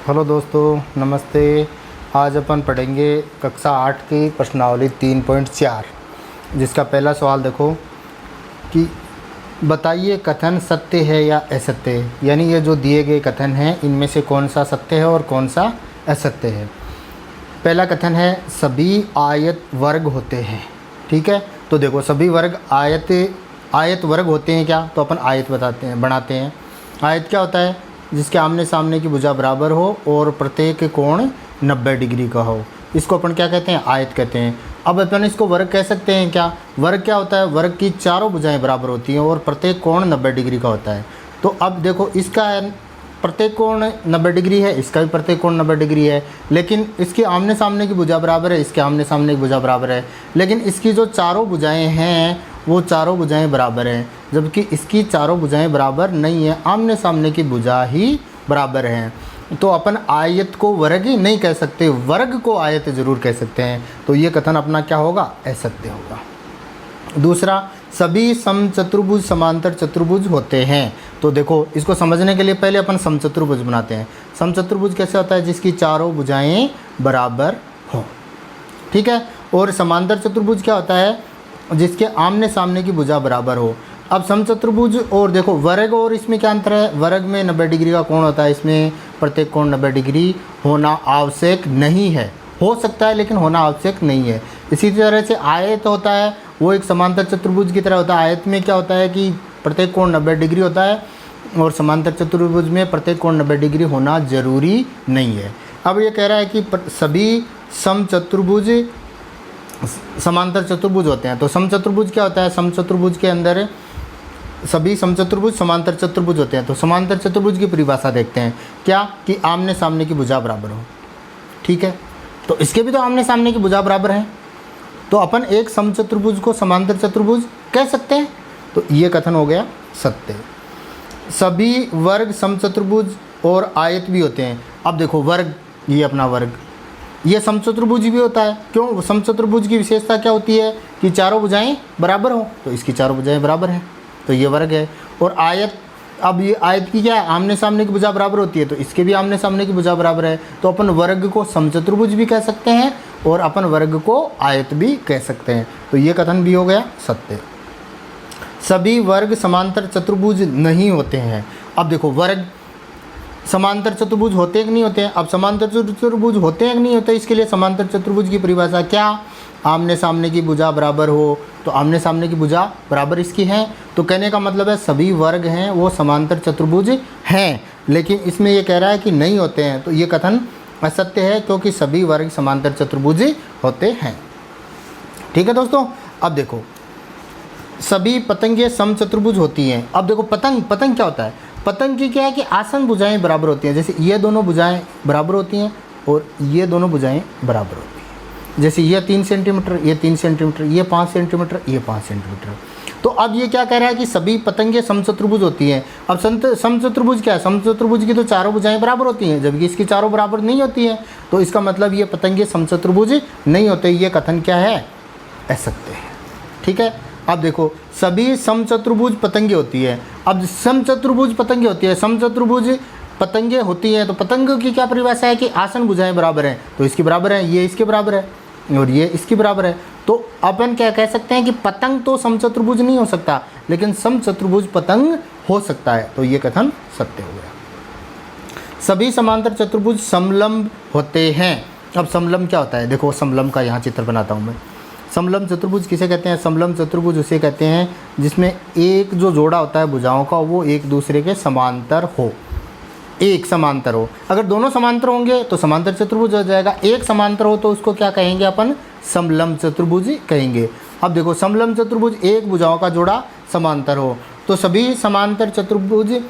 Hello दोस्तों, नमस्ते। आज अपन पढ़ेंगे कक्षा 8 की प्रश्नावली 3.4, जिसका पहला सवाल देखो कि बताइए कथन सत्य है या असत्य है। यानी ये जो दिए गए कथन हैं इनमें से कौन सा सत्य है और कौन सा असत्य है। पहला कथन है सभी आयत वर्ग होते हैं। ठीक है, तो देखो सभी वर्ग आयत वर्ग होते हैं क्या, तो अपन आयत बनाते हैं। आयत क्या होता है? जिसके आमने सामने की भुजा बराबर हो और प्रत्येक कोण 90 डिग्री का हो, इसको अपन क्या कहते हैं? आयत कहते हैं। अब अपन इसको वर्ग कह सकते हैं क्या? वर्ग क्या होता है? वर्ग की चारों भुजाएं बराबर होती हैं और प्रत्येक कोण 90 डिग्री का होता है। तो अब देखो इसका प्रत्येक कोण 90 डिग्री है, इसका भी प्रत्येक कोण 90 डिग्री है, लेकिन इसके आमने सामने की भुजा बराबर है, इसके आमने सामने की भुजा बराबर है, लेकिन इसकी जो चारों भुजाएं हैं वो चारों भुजाएं बराबर हैं, जबकि इसकी चारों भुजाएं बराबर नहीं है, आमने सामने की भुजा ही बराबर हैं। तो अपन आयत को वर्ग ही नहीं कह सकते, वर्ग को आयत जरूर कह सकते हैं। तो ये कथन अपना क्या होगा? असत्य होगा। दूसरा, सभी समचतुर्भुज समांतर चतुर्भुज होते हैं। तो देखो इसको समझने के लिए पहले अपन समचतुर्भुज बनाते हैं। समचतुर्भुज कैसे होता है? जिसकी चारों भुजाएं बराबर हो। ठीक है, और समांतर चतुर्भुज क्या होता है? जिसके आमने सामने की भुजा बराबर हो। अब समचतुर्भुज और देखो वर्ग और इसमें क्या अंतर है? वर्ग में 90 डिग्री का कोण होता है, इसमें प्रत्येक कोण 90 डिग्री होना आवश्यक नहीं है। हो सकता है लेकिन होना आवश्यक नहीं है। इसी तरह से आयत होता है, वो एक समांतर चतुर्भुज की तरह होता है। आयत में क्या होता है कि प्रत्येक कोण 90 डिग्री होता है और समांतर चतुर्भुज में प्रत्येक कोण 90 डिग्री होना जरूरी नहीं है। अब ये कह रहा है कि सभी समचतुर्भुज समांतर चतुर्भुज होते हैं। तो समचतुर्भुज क्या होता है? समचतुर्भुज के अंदर सभी समचतुर्भुज समांतर चतुर्भुज होते हैं। तो समांतर चतुर्भुज की परिभाषा देखते हैं क्या, कि आमने सामने की भुजा बराबर हो। ठीक है, तो इसके भी तो आमने सामने की भुजा बराबर है, तो अपन एक समचतुर्भुज को समांतर चतुर्भुज कह सकते हैं। तो ये कथन हो गया सत्य। सभी वर्ग समचतुर्भुज और आयत भी होते हैं। अब देखो वर्ग, ये अपना वर्ग, ये समचतुर्भुज भी होता है। क्यों? समचतुर्भुज की विशेषता क्या होती है कि चारों भुजाएं बराबर हो, तो इसकी चारों भुजाएं बराबर हैं, तो ये वर्ग है। और आयत, अब ये आयत की क्या है? आमने सामने की भुजा बराबर होती है, तो इसके भी आमने सामने की भुजा बराबर है। तो अपन वर्ग को समचतुर्भुज भी कह सकते हैं और अपन वर्ग को आयत भी कह सकते हैं। तो ये कथन भी हो गया सत्य। सभी वर्ग समांतर चतुर्भुज नहीं होते हैं। अब देखो वर्ग समांतर चतुर्भुज होते हैं कि नहीं होते हैं? अब समांतर चतुर्भुज होते हैं कि नहीं होते, इसके लिए समांतर चतुर्भुज की परिभाषा क्या? आमने सामने की भुजा बराबर हो। तो आमने सामने की भुजा बराबर इसकी है, तो कहने का मतलब है सभी वर्ग हैं वो समांतर चतुर्भुज हैं, लेकिन इसमें ये कह रहा है कि नहीं होते हैं। तो ये कथन असत्य है, क्योंकि सभी वर्ग समांतर चतुर्भुज होते हैं। ठीक है दोस्तों, अब देखो सभी पतंगें समचतुर्भुज होती हैं। अब देखो पतंग क्या होता है? पतंग की क्या है कि आसन भुजाएं बराबर होती हैं। जैसे ये दोनों भुजाएं बराबर होती हैं और ये दोनों भुजाएं बराबर होती हैं। जैसे ये 3 सेंटीमीटर, ये 3 सेंटीमीटर, ये 5 सेंटीमीटर, ये 5 सेंटीमीटर। तो अब ये क्या कह रहा है कि सभी पतंगें समचतुर्भुज होती हैं। अब समचतुर्भुज क्या है? समचतुर्भुज की तो चारों भुजाएं बराबर होती हैं, जबकि इसकी चारों बराबर नहीं होती हैं। तो इसका मतलब ये पतंगे समचतुर्भुज नहीं होते। ये कथन क्या है? असत्य है। ठीक है, अब देखो सभी समचतुर्भुज पतंगे होती है। अब समचतुर्भुज पतंगे होती है, समचतुर्भुज पतंगे होती हैं, तो पतंग की क्या परिभाषा है कि आसन भुजाएं बराबर हैं, तो इसकी बराबर है, ये इसके बराबर है और ये इसकी बराबर है। तो अपन क्या कह सकते हैं कि पतंग तो समचतुर्भुज नहीं हो सकता, लेकिन समचतुर्भुज पतंग हो सकता है। तो ये कथन सत्य हो गया। सभी समांतर चतुर्भुज समलंब होते हैं। अब समलंब क्या होता है? देखो समलंब का यहाँ चित्र बनाता हूँ मैं। समलंब चतुर्भुज किसे कहते हैं? समलंब चतुर्भुज उसे कहते हैं जिसमें एक जो जोड़ा होता है भुजाओं का वो एक दूसरे के समांतर हो, एक समांतर हो। अगर दोनों समांतर होंगे तो समांतर चतुर्भुज हो जाएगा। एक समांतर हो तो उसको क्या कहेंगे अपन? समलंब चतुर्भुज कहेंगे। अब देखो समलंब चतुर्भुज एक भुजाओं का जोड़ा समांतर हो, तो सभी समांतर चतुर्भुज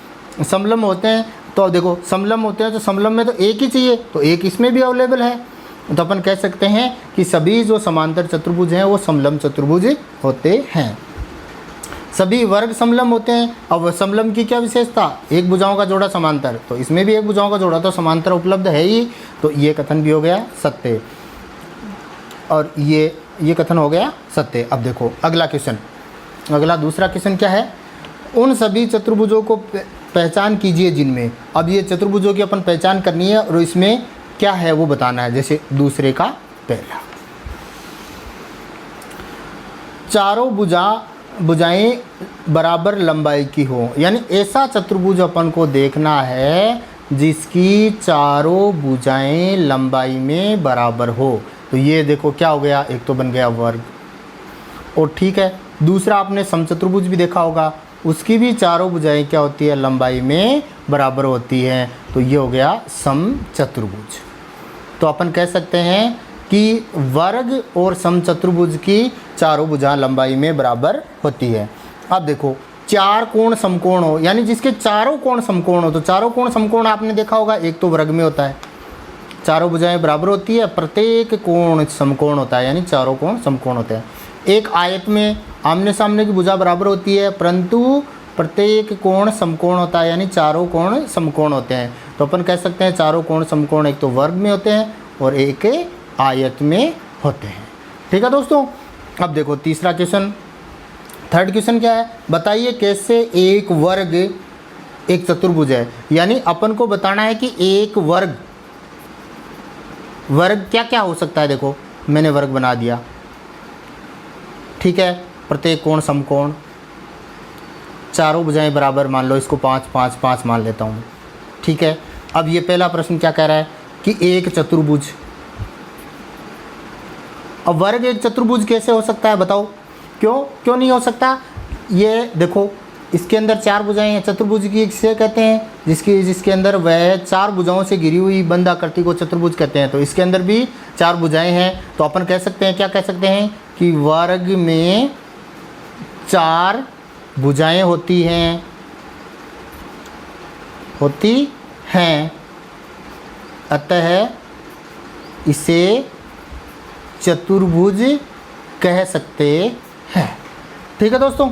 समलंब होते हैं। तो देखो समलंब होते हैं तो समलंब में तो एक ही चाहिए, तो एक इसमें भी अवेलेबल है। तो अपन कह सकते हैं कि सभी जो समांतर चतुर्भुज हैं वो समलंब चतुर्भुज होते हैं। सभी वर्ग समलंब होते हैं। अब समलंब की क्या विशेषता? एक भुजाओं का जोड़ा समांतर, तो इसमें भी एक भुजाओं का जोड़ा तो समांतर उपलब्ध है ही। तो ये कथन भी हो गया सत्य और ये कथन हो गया सत्य। अब देखो अगला क्वेश्चन, अगला दूसरा क्वेश्चन क्या है? उन सभी चतुर्भुजों को पहचान कीजिए जिनमें। अब ये चतुर्भुजों की अपन पहचान करनी है और इसमें क्या है वो बताना है। जैसे दूसरे का पहला, चारों भुजाएं बराबर लंबाई की हो, यानी ऐसा चतुर्भुज अपन को देखना है जिसकी चारों भुजाएं लंबाई में बराबर हो। तो ये देखो क्या हो गया, एक तो बन गया वर्ग। और ठीक है, दूसरा आपने समचतुर्भुज भी देखा होगा, उसकी भी चारों भुजाएं क्या होती है, लंबाई में बराबर होती हैं। तो ये हो गया समचतुर्भुज। तो अपन कह सकते हैं कि वर्ग और समचतुर्भुज की चारों भुजाएं लंबाई में बराबर होती है। अब देखो, चार कोण समकोण हो, यानी जिसके चारों कोण समकोण हो। तो चारों कोण समकोण आपने देखा होगा, एक तो वर्ग में होता है, चारों भुजाएं बराबर होती है, प्रत्येक कोण समकोण होता है, यानी चारों कोण समकोण होते हैं। एक आयत में आमने सामने की भुजा बराबर होती है, परंतु प्रत्येक कोण समकोण होता है, यानी चारों कोण समकोण होते हैं। तो अपन कह सकते हैं चारों कोण समकोण एक तो वर्ग में होते हैं और एक आयत में होते हैं। ठीक है दोस्तों। अब देखो तीसरा क्वेश्चन, थर्ड क्वेश्चन क्या है, बताइए कैसे एक वर्ग एक चतुर्भुज है। यानी अपन को बताना है कि एक वर्ग क्या क्या हो सकता है। देखो मैंने वर्ग बना दिया, ठीक है, प्रत्येक कोण समकोण, चारों भुजाएं बराबर, मान लो इसको 5 5 5 मान लेता हूँ। ठीक है, अब ये पहला प्रश्न क्या कह रहा है कि एक चतुर्भुज। अब वर्ग एक चतुर्भुज कैसे हो सकता है बताओ, क्यों नहीं हो सकता। ये देखो इसके अंदर चार भुजाएं हैं, चतुर्भुज की किसे कहते हैं, जिसके अंदर वह चार भुजाओं से घिरी हुई बंद आकृति को चतुर्भुज कहते हैं। तो इसके अंदर भी चार भुजाएं हैं। तो अपन कह सकते हैं, क्या कह सकते हैं कि वर्ग में चार भुजाएं होती हैं, अतः इसे चतुर्भुज कह सकते हैं। ठीक है दोस्तों।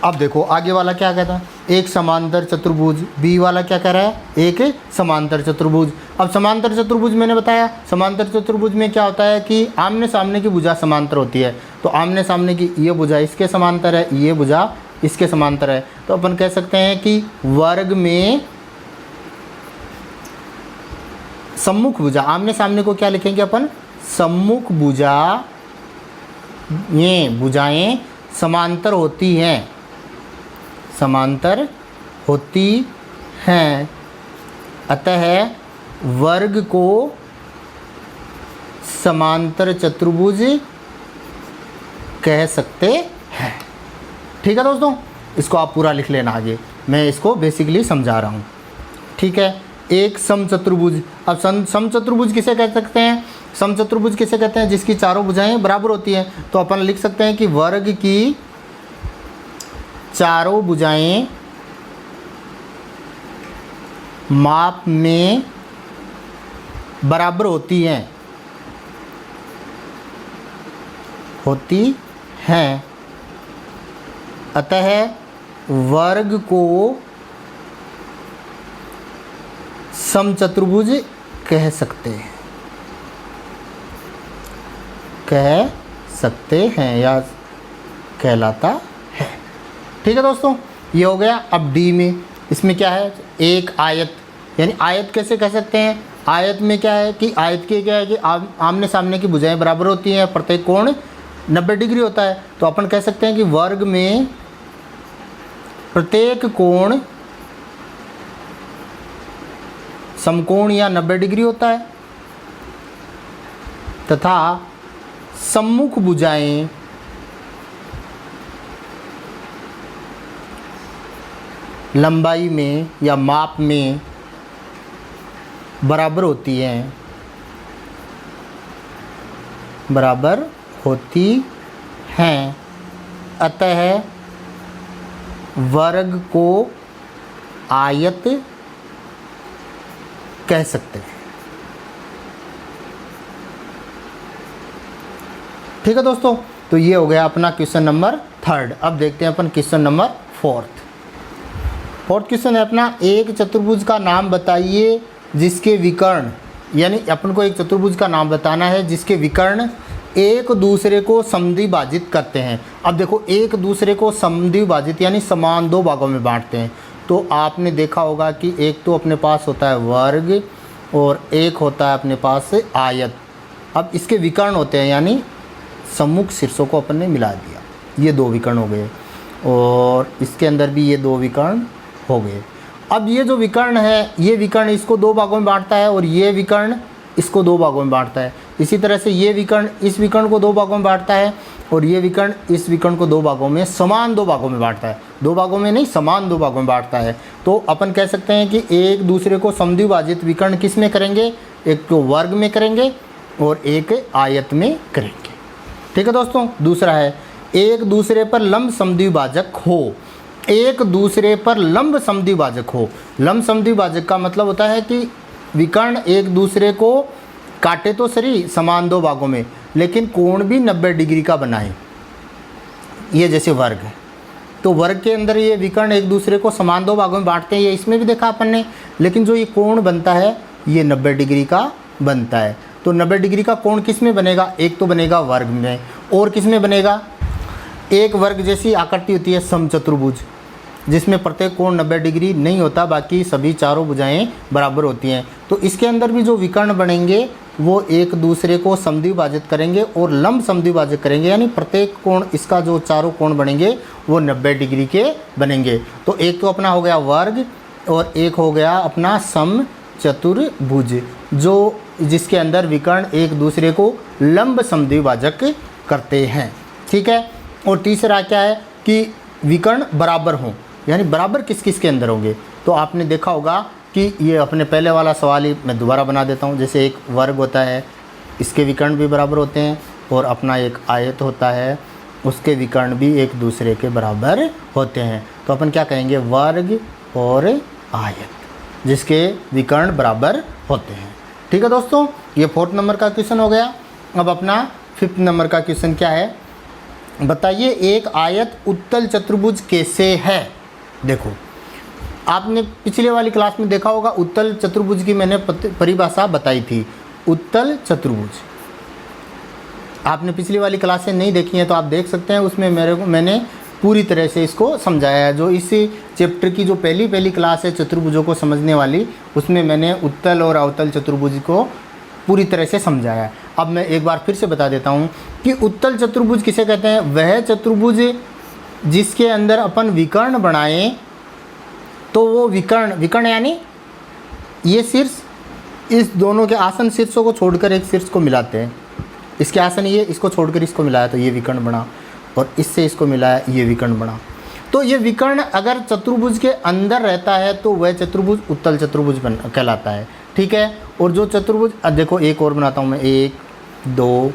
अब देखो आगे वाला क्या कहता है, एक समांतर चतुर्भुज। बी वाला क्या कह रहा है, एक समांतर चतुर्भुज। अब समांतर चतुर्भुज मैंने बताया, समांतर चतुर्भुज में क्या होता है कि आमने सामने की भुजा समांतर होती है। तो आमने सामने की ये भुजा इसके समांतर है, ये भुजा इसके समांतर है। तो अपन कह सकते हैं कि वर्ग में सम्मुख भुजा, आमने सामने को क्या लिखेंगे अपन, सम्मुख भुजा, ये भुजाएं समांतर होती हैं, अतः वर्ग को समांतर चतुर्भुज कह सकते हैं। ठीक है दोस्तों, इसको आप पूरा लिख लेना आगे, मैं इसको बेसिकली समझा रहा हूँ। ठीक है, एक समचतुर्भुज। अब समचतुर्भुज किसे कह सकते हैं, समचतुर्भुज किसे कहते हैं, जिसकी चारों भुजाएं बराबर होती हैं। तो अपन लिख सकते हैं कि वर्ग की चारों भुजाएं माप में बराबर होती हैं, अतः वर्ग को समचतुर्भुज कह सकते हैं या कहलाता है। ठीक है दोस्तों, ये हो गया। अब डी में, इसमें क्या है, एक आयत, यानी आयत कैसे कह सकते हैं। आयत में क्या है कि आयत के क्या है कि आमने सामने की भुजाएं बराबर होती हैं, प्रत्येक कोण 90 डिग्री होता है। तो अपन कह सकते हैं कि वर्ग में प्रत्येक कोण समकोण या 90 डिग्री होता है, तथा सम्मुख भुजाएं लंबाई में या माप में बराबर होती हैं, अतः वर्ग को आयत कह सकते हैं। ठीक है दोस्तों, तो ये हो गया अपना क्वेश्चन नंबर थर्ड। अब देखते हैं अपन क्वेश्चन नंबर फोर्थ क्वेश्चन है अपना, एक चतुर्भुज का नाम बताइए जिसके विकर्ण, यानी अपन को एक चतुर्भुज का नाम बताना है जिसके विकर्ण एक दूसरे को समद्विभाजित करते हैं। अब देखो एक दूसरे को समद्विभाजित यानी समान दो भागों में बांटते हैं। तो आपने देखा होगा कि एक तो अपने पास होता है वर्ग और एक होता है अपने पास आयत। अब इसके विकर्ण होते हैं, यानी सम्मुख शीर्षों को अपन ने मिला दिया, ये दो विकर्ण हो गए, और इसके अंदर भी ये दो विकर्ण हो गए। अब ये जो विकर्ण है, ये विकर्ण इसको दो भागों में बांटता है और ये विकर्ण इसको दो भागों में बांटता है। इसी तरह से ये विकर्ण इस विकर्ण को दो भागों में बांटता है और ये विकर्ण इस विकर्ण को दो भागों में, समान दो भागों में बांटता है। दो भागों में नहीं, समान दो भागों में बांटता है। तो अपन कह सकते हैं कि एक दूसरे को समद्विभाजित विकर्ण किस में करेंगे, एक तो वर्ग में करेंगे और एक आयत में करेंगे। ठीक है दोस्तों। दूसरा है एक दूसरे पर लंब समद्विभाजक हो। एक दूसरे पर लंब समद्विभाजक हो। लंब समद्विभाजक का मतलब होता है कि विकर्ण एक दूसरे को काटे तो सही समान दो भागों में, लेकिन कोण भी 90 डिग्री का बनाए। ये जैसे वर्ग है, तो वर्ग के अंदर ये विकर्ण एक दूसरे को समान दो भागों में बांटते हैं, ये इसमें भी देखा अपन ने। लेकिन जो ये कोण बनता है ये 90 डिग्री का बनता है। तो 90 डिग्री का कोण किस में बनेगा, एक तो बनेगा वर्ग में, और किस में बनेगा, एक वर्ग जैसी आकृति होती है समचतुर्भुज, जिसमें प्रत्येक कोण 90 डिग्री नहीं होता, बाकी सभी चारों भुजाएं बराबर होती हैं। तो इसके अंदर भी जो विकर्ण बनेंगे वो एक दूसरे को समद्विभाजित करेंगे और लंब समद्विभाजित करेंगे, यानी प्रत्येक कोण, इसका जो चारों कोण बनेंगे वो 90 डिग्री के बनेंगे। तो एक तो अपना हो गया वर्ग और एक हो गया अपना समचतुर्भुज, जो जिसके अंदर विकर्ण एक दूसरे को लंब समद्विभाजक करते हैं। ठीक है। और तीसरा क्या है कि विकर्ण बराबर हों, यानी बराबर किस किस के अंदर होंगे। तो आपने देखा होगा कि ये अपने पहले वाला सवाल ही मैं दोबारा बना देता हूँ। जैसे एक वर्ग होता है, इसके विकर्ण भी बराबर होते हैं, और अपना एक आयत होता है, उसके विकर्ण भी एक दूसरे के बराबर होते हैं। तो अपन क्या कहेंगे, वर्ग और आयत, जिसके विकर्ण बराबर होते हैं। ठीक है दोस्तों, ये 4th नंबर का क्वेश्चन हो गया। अब अपना 5th नंबर का क्वेश्चन क्या है, बताइए एक आयत उत्तल चतुर्भुज कैसे है। देखो, आपने पिछले वाली क्लास में देखा होगा, उत्तल चतुर्भुज की मैंने परिभाषा बताई थी। उत्तल चतुर्भुज आपने पिछली वाली क्लासें नहीं देखी हैं तो आप देख सकते हैं, उसमें मैंने पूरी तरह से इसको समझाया है। जो इस चैप्टर की जो पहली क्लास है चतुर्भुजों को समझने वाली, उसमें मैंने उत्तल और अवतल चतुर्भुज को पूरी तरह से समझाया है। अब मैं एक बार फिर से बता देता हूँ कि उत्तल चतुर्भुज किसे कहते हैं। वह चतुर्भुज जिसके अंदर अपन विकर्ण बनाएं, तो वो विकर्ण यानी ये शीर्ष इस दोनों के आसन शीर्षों को छोड़कर एक शीर्ष को मिलाते हैं। इसके आसन ये, इसको छोड़कर इसको मिलाया तो ये विकर्ण बना, और इससे इसको मिलाया ये विकर्ण बना। तो ये विकर्ण अगर चतुर्भुज के अंदर रहता है तो वह चतुर्भुज उत्तल चतुर्भुज कहलाता है। ठीक है। और जो चतुर्भुज, अब देखो एक और बनाता हूँ मैं, 1 2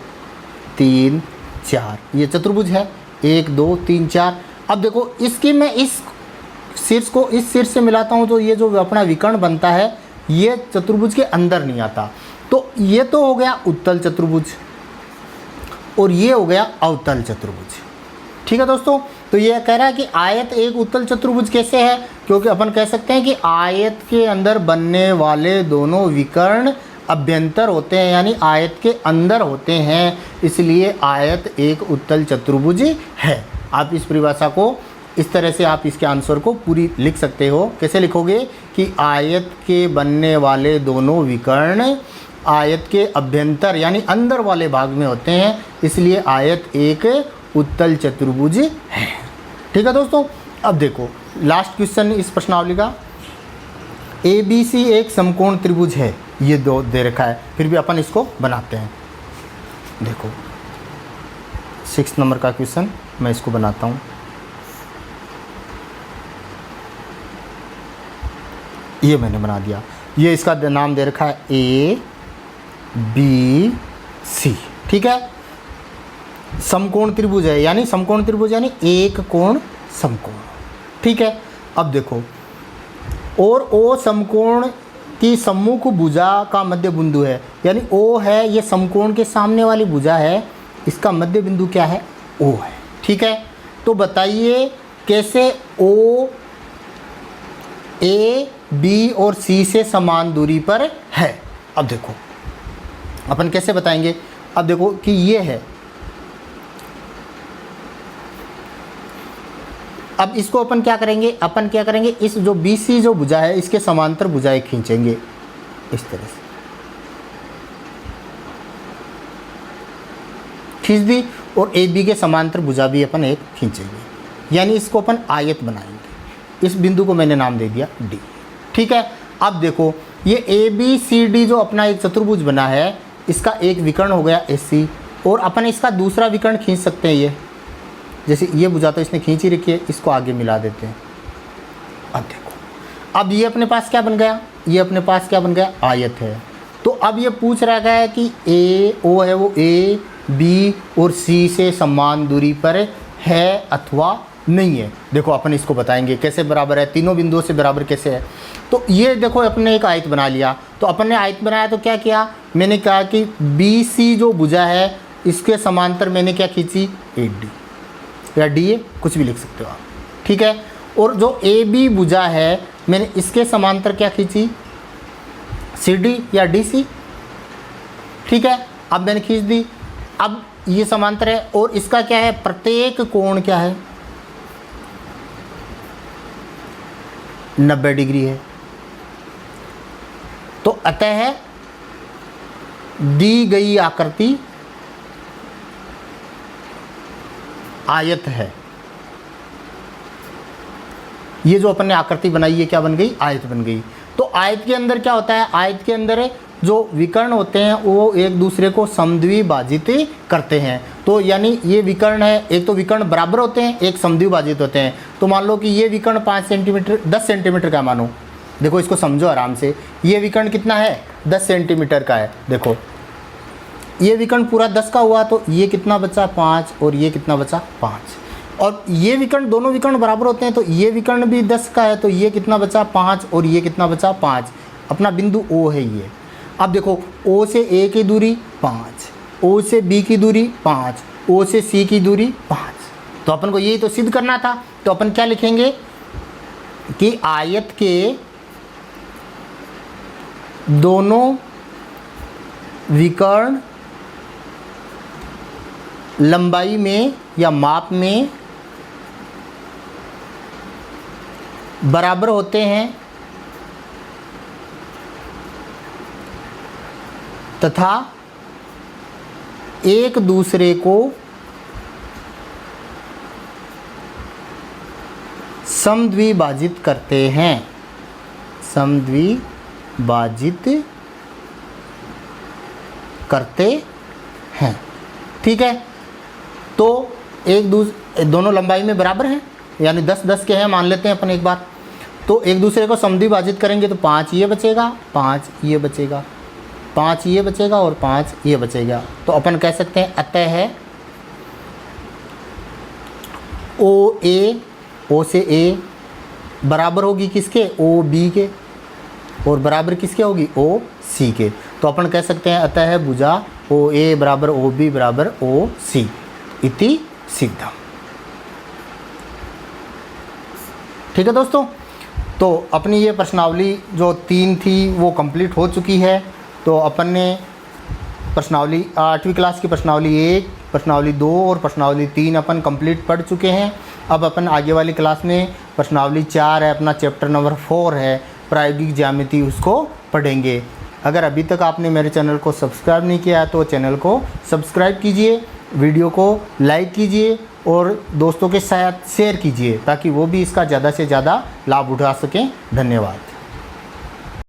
3 4, ये चतुर्भुज है, 1 2 3 4। अब देखो इसकी मैं इस शीर्ष को इस शीर्ष से मिलाता हूँ तो ये जो अपना विकर्ण बनता है ये चतुर्भुज के अंदर नहीं आता। तो ये तो हो गया उत्तल चतुर्भुज और ये हो गया अवतल चतुर्भुज। ठीक है दोस्तों। तो ये कह रहा है कि आयत एक उत्तल चतुर्भुज कैसे है, क्योंकि अपन कह सकते हैं कि आयत के अंदर बनने वाले दोनों विकर्ण अभ्यंतर होते हैं, यानी आयत के अंदर होते हैं, इसलिए आयत एक उत्तल चतुर्भुज है। आप इस परिभाषा को इस तरह से आप इसके आंसर को पूरी लिख सकते हो। कैसे लिखोगे कि आयत के बनने वाले दोनों विकर्ण आयत के अभ्यंतर यानी अंदर वाले भाग में होते हैं, इसलिए आयत एक उत्तल चतुर्भुज है। ठीक है दोस्तों। अब देखो लास्ट क्वेश्चन इस प्रश्नावली का, ABC एक समकोण त्रिभुज है, ये दो दे रखा है, फिर भी अपन इसको बनाते हैं। देखो 6 नंबर का क्वेश्चन मैं इसको बनाता हूँ। ये मैंने बना दिया, ये इसका नाम दे रखा है ABC। ठीक है। समकोण त्रिभुज है, यानी समकोण त्रिभुज यानी एक कोण समकोण। ठीक है। अब देखो, और O समकोण की सम्मुख भुजा का मध्य बिंदु है, यानी O है, ये समकोण के सामने वाली भुजा है, इसका मध्य बिंदु क्या है, O है। ठीक है। तो बताइए कैसे O A B और C से समान दूरी पर है। अब देखो अपन कैसे बताएंगे। अब देखो कि ये है, अब इसको अपन क्या करेंगे, इस जो BC जो भुजा है इसके समांतर भुजाएं खींचेंगे इस तरह से, खींच दी, और AB के समांतर भुजा भी अपन एक खींचेंगे, यानी इसको अपन आयत बनाएंगे। इस बिंदु को मैंने नाम दे दिया D। ठीक है, अब देखो ये ABCD जो अपना एक चतुर्भुज बना है, इसका एक विकर्ण हो गया AC, और अपन इसका दूसरा विकर्ण खींच सकते हैं। ये जैसे ये भुजा तो इसने खींच ही रखी है, इसको आगे मिला देते हैं। अब देखो, अब ये अपने पास क्या बन गया, ये अपने पास क्या बन गया, आयत है। तो अब ये पूछ रहा है कि AO है वो A, B और C से समान दूरी पर है अथवा नहीं है। देखो अपन इसको बताएंगे कैसे बराबर है, तीनों बिंदुओं से बराबर कैसे है। तो ये देखो अपन ने एक आयत बना लिया, तो अपन ने आयत बनाया तो क्या किया, मैंने कहा कि BC जो भुजा है इसके समांतर मैंने क्या खींची, AD या DA, कुछ भी लिख सकते हो आप। ठीक है, और जो AB भुजा है मैंने इसके समांतर क्या खींची, CD या DC। ठीक है, अब मैंने खींच दी। अब ये समांतर है और इसका क्या है, प्रत्येक कोण क्या है, 90 डिग्री है। तो अतः दी गई आकृति आयत है। ये जो अपन ने आकृति बनाई है क्या बन गई, आयत बन गई। तो आयत के अंदर क्या होता है, आयत के अंदर जो विकर्ण होते हैं वो एक दूसरे को समद्विभाजित करते हैं। तो यानी ये विकर्ण है, एक तो विकर्ण बराबर होते हैं, एक समद्विभाजित होते हैं। तो मान लो कि ये विकर्ण 5 सेंटीमीटर 10 सेंटीमीटर का मानो, देखो इसको समझो आराम से, ये विकर्ण कितना है, 10 सेंटीमीटर का है। देखो ये विकर्ण पूरा 10 का हुआ, तो ये कितना बचा, 5, और ये कितना बचा, 5। और ये विकर्ण, दोनों विकर्ण बराबर होते हैं, तो ये विकर्ण भी 10 का है, तो ये कितना बचा, 5, और ये कितना बचा, 5। अपना बिंदु O है ये। अब देखो O से A की दूरी 5, O से B की दूरी 5, O से C की दूरी 5। तो अपन को यही तो सिद्ध करना था। तो अपन क्या लिखेंगे कि आयत के दोनों विकर्ण लंबाई में या माप में बराबर होते हैं तथा एक दूसरे को समद्विभाजित करते हैं, समद्विभाजित करते हैं। ठीक है, तो दोनों लंबाई में बराबर हैं, यानी 10-10 के हैं मान लेते हैं अपन एक बार। तो एक दूसरे को समद्विभाजित करेंगे तो 5 ये बचेगा, 5 ये बचेगा, 5 ये बचेगा और 5 ये बचेगा। तो अपन कह सकते हैं अतः O से A बराबर होगी किसके, OB के, और बराबर किसके होगी, OC के। तो अपन कह सकते हैं अतः भुजा OA बराबर OB बराबर OC इति सिद्धम। ठीक है दोस्तों, तो अपनी ये प्रश्नावली जो 3 थी वो कंप्लीट हो चुकी है। तो अपन ने प्रश्नावली 8वीं क्लास की प्रश्नावली 1, प्रश्नावली 2 और प्रश्नावली 3 अपन कंप्लीट पढ़ चुके हैं। अब अपन आगे वाली क्लास में प्रश्नावली 4 है, अपना चैप्टर नंबर 4 है प्रायोगिक ज्यामिति, उसको पढ़ेंगे। अगर अभी तक आपने मेरे चैनल को सब्सक्राइब नहीं किया है तो चैनल को सब्सक्राइब कीजिए, वीडियो को लाइक कीजिए और दोस्तों के साथ शेयर कीजिए ताकि वो भी इसका ज़्यादा से ज़्यादा लाभ उठा सकें। धन्यवाद।